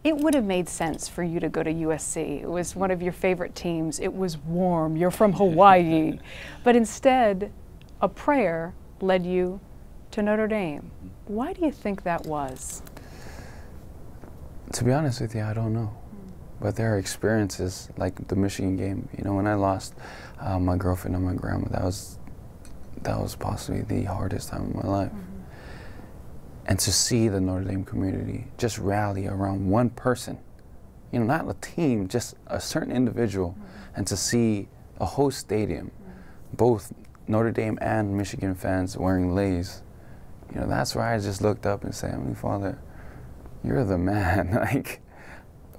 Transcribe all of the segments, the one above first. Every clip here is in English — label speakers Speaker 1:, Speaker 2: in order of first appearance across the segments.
Speaker 1: It would have made sense for you to go to USC. It was one of your favorite teams. It was warm. You're from Hawaii. But instead, a prayer led you to Notre Dame. Why do you think that was?
Speaker 2: To be honest with you, I don't know. But there are experiences like the Michigan game. You know, when I lost my girlfriend and my grandma, that was possibly the hardest time of my life. And to see the Notre Dame community just rally around one person, you know, not a team, just a certain individual, and to see a whole stadium, both Notre Dame and Michigan fans wearing leis, you know, that's where I just looked up and said, Heavenly Father, you're the man. Like,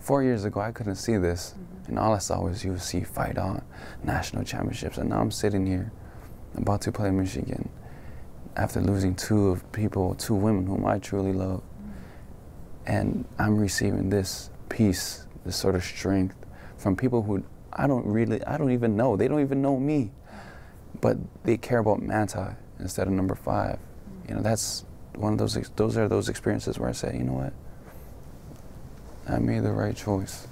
Speaker 2: 4 years ago, I couldn't see this, and all I saw was USC fight on national championships, and now I'm sitting here about to play Michigan after losing two women whom I truly love. And I'm receiving this peace, this sort of strength from people who I don't even know. They don't even know me, but they care about Manti instead of number 5. You know, that's one of those experiences where I say, you know what? I made the right choice.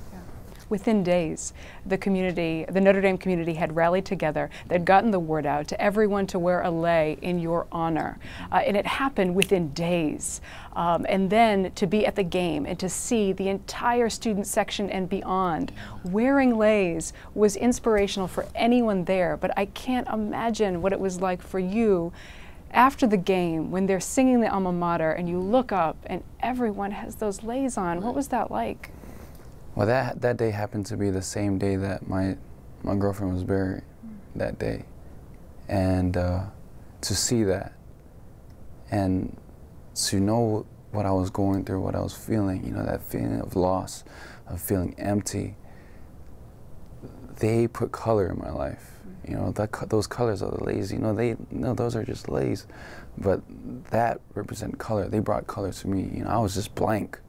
Speaker 1: Within days, the Notre Dame community had rallied together. They'd gotten the word out to everyone to wear a lei in your honor. And it happened within days. And then to be at the game and to see the entire student section and beyond wearing leis was inspirational for anyone there. But I can't imagine what it was like for you after the game when they're singing the alma mater and you look up and everyone has those leis on. What was that like?
Speaker 2: Well, that day happened to be the same day that my girlfriend was buried that day. And to see that and to know what I was going through, what I was feeling, you know, that feeling of loss, of feeling empty, they put color in my life. You know, those colors are the leis, you know, those are just leis, but that represent color. They brought color to me. You know, I was just blank.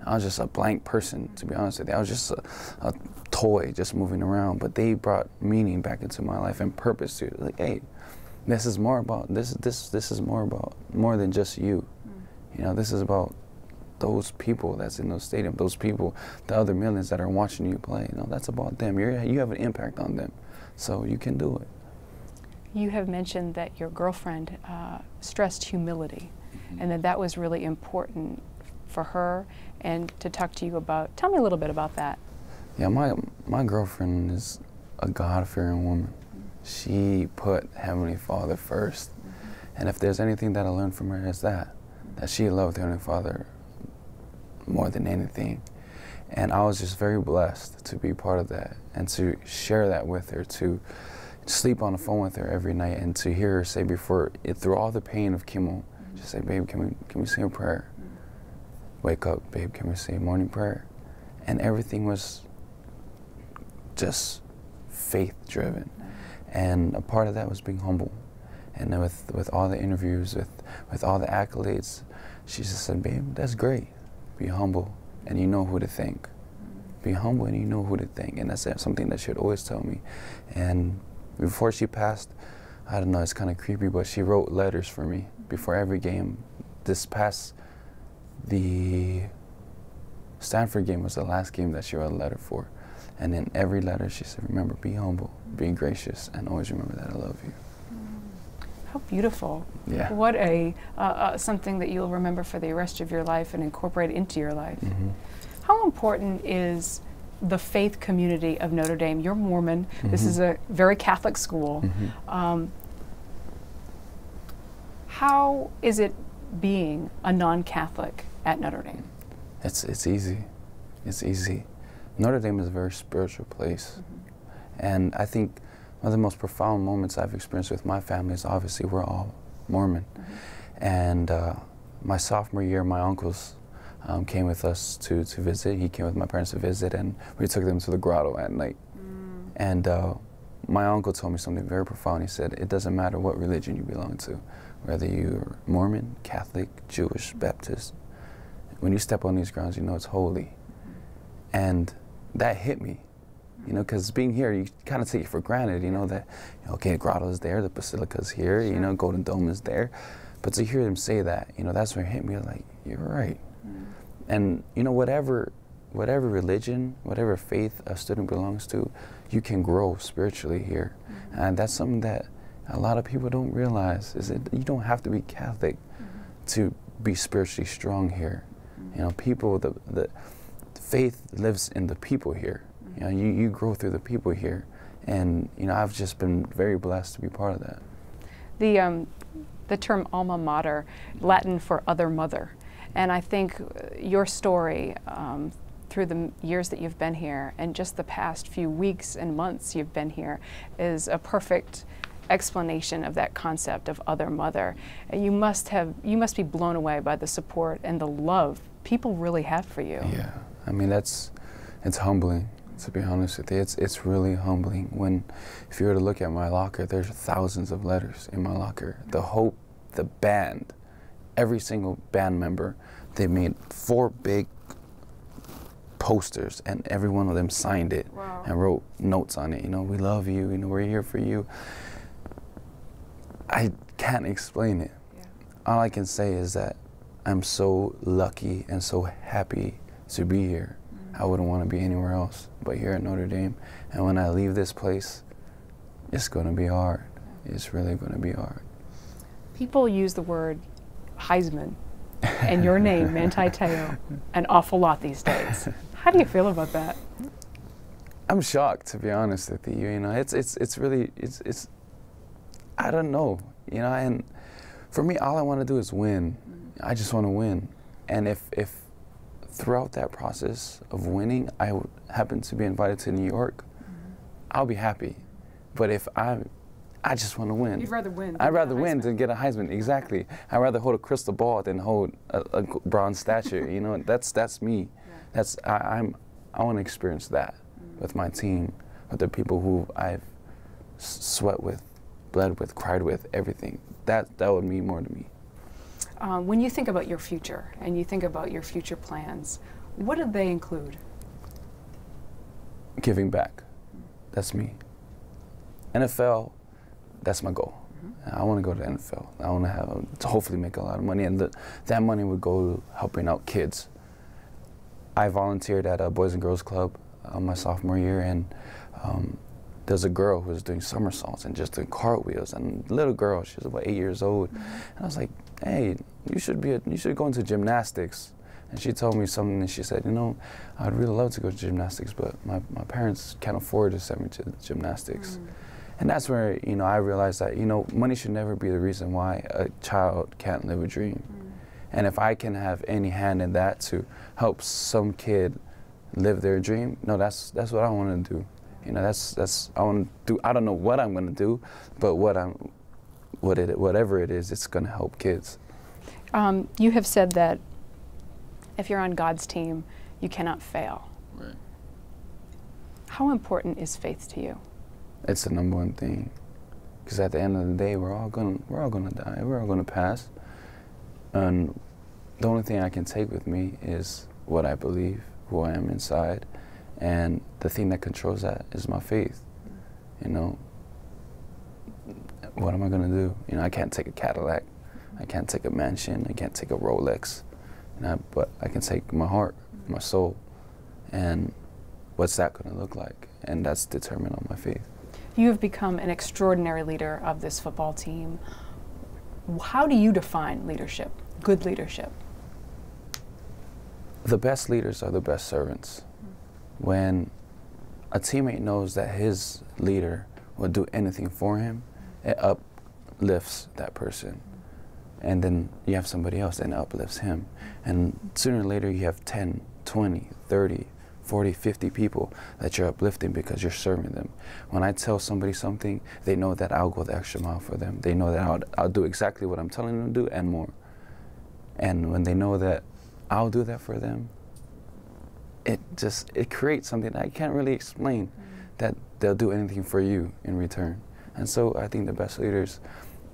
Speaker 2: I was just a blank person, to be honest with you. I was just a toy just moving around, but they brought meaning back into my life and purpose to it. Like, hey, this is more about, this is more than just you. You know, this is about those people that's in those stadiums, those people, the other millions that are watching you play. You know, that's about them. You have an impact on them, so you can do it.
Speaker 1: You have mentioned that your girlfriend stressed humility, and that was really important for her and to talk to you about. Tell me a little bit about that.
Speaker 2: Yeah, my girlfriend is a God-fearing woman. She put Heavenly Father first. And if there's anything that I learned from her, is that she loved Heavenly Father more than anything. And I was just very blessed to be part of that and to share that with her, to sleep on the phone with her every night and to hear her say through all the pain of chemo, just say, babe, can we say a prayer? Wake up, babe, can we say a morning prayer? And everything was just faith-driven. And a part of that was being humble. And then with all the interviews, with all the accolades, she just said, babe, that's great. Be humble, and you know who to thank. Be humble, and you know who to thank. And that's something that she would always tell me. And before she passed, I don't know, it's kind of creepy, but she wrote letters for me before every game. The Stanford game was the last game that she wrote a letter for. And in every letter she said, remember, be humble, be gracious, and always remember that I love you.
Speaker 1: How beautiful.
Speaker 2: Yeah.
Speaker 1: What something that you'll remember for the rest of your life and incorporate into your life. How important is the faith community of Notre Dame? You're Mormon. This is a very Catholic school. How is it being a non-Catholic at Notre Dame?
Speaker 2: It's easy. It's easy. Notre Dame is a very spiritual place. And I think one of the most profound moments I've experienced with my family is obviously we're all Mormon. And my sophomore year, my uncles came with us to visit. He came with my parents to visit, and we took them to the grotto at night. And my uncle told me something very profound. He said, it doesn't matter what religion you belong to, whether you're Mormon, Catholic, Jewish, Baptist. When you step on these grounds, you know it's holy. And that hit me, you know, because being here, you kind of take it for granted, you know, that, okay, the grotto is there, the basilica's here, you know, Golden Dome is there. But to hear them say that, you know, that's where it hit me. I was like, you're right. And, you know, whatever whatever religion, whatever faith a student belongs to, you can grow spiritually here. And that's something that a lot of people don't realize, is that you don't have to be Catholic to be spiritually strong here. You know, people, the faith lives in the people here. You know, you grow through the people here. And, you know, I've just been very blessed to be part of that.
Speaker 1: The term alma mater, Latin for other mother. And I think your story through the years that you've been here and just the past few weeks and months you've been here is a perfect explanation of that concept of other mother. And you must be blown away by the support and the love people really have for you.
Speaker 2: Yeah, I mean, it's humbling, to be honest with you. It's really humbling when, if you were to look at my locker, there's thousands of letters in my locker. The band, every single band member, they made 4 big posters, and every one of them signed it. Wow. And wrote notes on it. You know, we love you. You know, we're here for you. I can't explain it. Yeah. All I can say is that I'm so lucky and so happy to be here. I wouldn't want to be anywhere else but here at Notre Dame. And when I leave this place, it's going to be hard. It's really going to be hard.
Speaker 1: People use the word Heisman and your name, Manti Te'o, an awful lot these days. How do you feel about that?
Speaker 2: I'm shocked, to be honest with you. You know, it's really, I don't know. You know, and for me, all I want to do is win. I just want to win. And if throughout that process of winning, I would happen to be invited to New York, I'll be happy. But if I just want to win.
Speaker 1: You'd rather win.
Speaker 2: I'd rather win than get a Heisman. Exactly. I'd rather hold a crystal ball than hold a bronze statue. You know, that's me. Yeah. I want to experience that with my team, with the people who I've sweat with, bled with, cried with, everything. That would mean more to me.
Speaker 1: When you think about your future and you think about your future plans, what do they include?
Speaker 2: Giving back. That's me. NFL, that's my goal. I want to go to the NFL. I want to hopefully make a lot of money, and that money would go helping out kids. I volunteered at a Boys and Girls Club my sophomore year, and there's a girl who was doing somersaults and just doing cartwheels, and little girl, she was about 8 years old, and I was like, hey, you should go into gymnastics. And she told me something, and she said, you know, I'd really love to go to gymnastics, but my parents can't afford to send me to gymnastics. And that's where, you know, I realized that, you know, money should never be the reason why a child can't live a dream. And if I can have any hand in that to help some kid live their dream, no, that's what I want to do. You know, I want to do. I don't know what I'm going to do, but whatever it is, it's going to help kids.
Speaker 1: You have said that if you're on God's team, you cannot fail.
Speaker 2: Right.
Speaker 1: How important is faith to you?
Speaker 2: It's the #1 thing, because at the end of the day, we're all gonna die. We're all gonna pass, and the only thing I can take with me is what I believe, who I am inside, and the thing that controls that is my faith. You know, what am I gonna do? You know, I can't take a Cadillac, I can't take a mansion, I can't take a Rolex, you know, but I can take my heart, my soul, and what's that gonna look like? And that's determined on my faith.
Speaker 1: You have become an extraordinary leader of this football team. How do you define leadership, good leadership?
Speaker 2: The best leaders are the best servants. When a teammate knows that his leader will do anything for him, it uplifts that person. And then you have somebody else and it uplifts him. And sooner or later you have 10, 20, 30, 40, 50 people that you're uplifting because you're serving them. When I tell somebody something, they know that I'll go the extra mile for them. They know that I'll do exactly what I'm telling them to do and more. And when they know that I'll do that for them, it creates something that I can't really explain, that they'll do anything for you in return. And so I think the best leaders,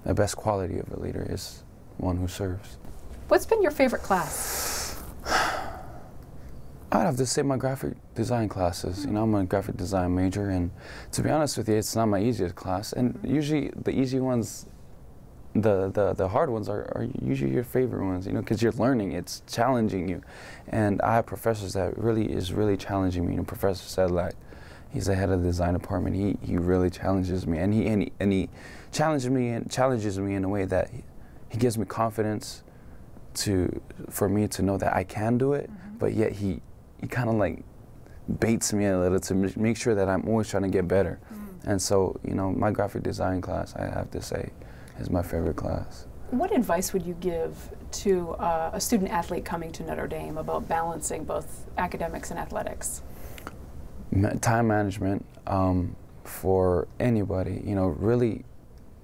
Speaker 2: the best quality of a leader is one who serves.
Speaker 1: What's been your favorite class?
Speaker 2: I'd have to say my graphic design classes. You know, I'm a graphic design major, and to be honest with you, it's not my easiest class. And usually the easy ones the hard ones are usually your favorite ones, you know, because you're learning, it's challenging you. And I have professors that really challenging me. You know, Professor Sedlak, he's the head of the design department. He really challenges me, and he challenges me in a way that he gives me confidence for me to know that I can do it, but yet he kind of like baits me a little to make sure that I'm always trying to get better. And so, you know, my graphic design class, I have to say, is my favorite class.
Speaker 1: What advice would you give to a student athlete coming to Notre Dame about balancing both academics and athletics?
Speaker 2: Time management for anybody, you know, really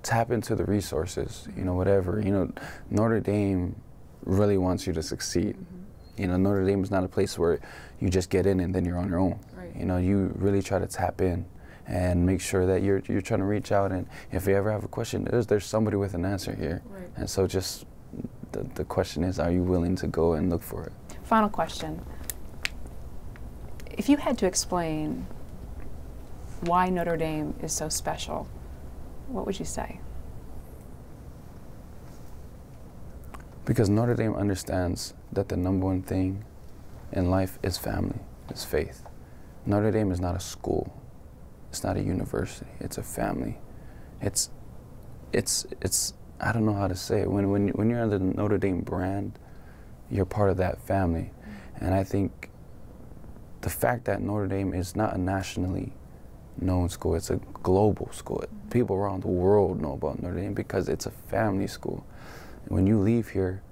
Speaker 2: tap into the resources, you know, whatever. You know, Notre Dame really wants you to succeed. You know, Notre Dame is not a place where you just get in and then you're on your own. Right. You know, you really try to tap in and make sure that you're trying to reach out, and if you ever have a question, there's somebody with an answer here. Right. And so just the question is, are you willing to go and look for it?
Speaker 1: Final question. If you had to explain why Notre Dame is so special, what would you say?
Speaker 2: Because Notre Dame understands that the number one thing in life is family, is faith. Notre Dame is not a school. It's not a university. It's a family. It's I don't know how to say it. When you're under the Notre Dame brand, you're part of that family. And I think the fact that Notre Dame is not a nationally known school, it's a global school. People around the world know about Notre Dame because it's a family school. When you leave here,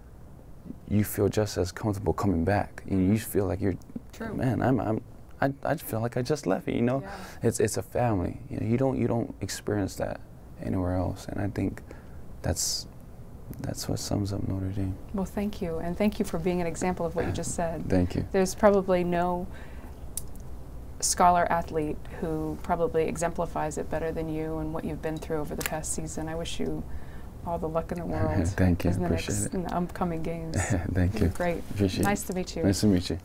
Speaker 2: you feel just as comfortable coming back, and you feel like you're, true. Man, I feel like I just left it. You know, yeah. It's a family. You know, you don't experience that anywhere else, and I think that's what sums up Notre Dame.
Speaker 1: Well, thank you, and thank you for being an example of what you just said.
Speaker 2: Thank you.
Speaker 1: There's probably no scholar athlete who probably exemplifies it better than you and what you've been through over the past season. I wish you all the luck in the world.
Speaker 2: Thank you.
Speaker 1: In the upcoming games.
Speaker 2: Thank you.
Speaker 1: Great.
Speaker 2: Appreciate
Speaker 1: nice
Speaker 2: it.
Speaker 1: to meet you.
Speaker 2: Nice to meet you.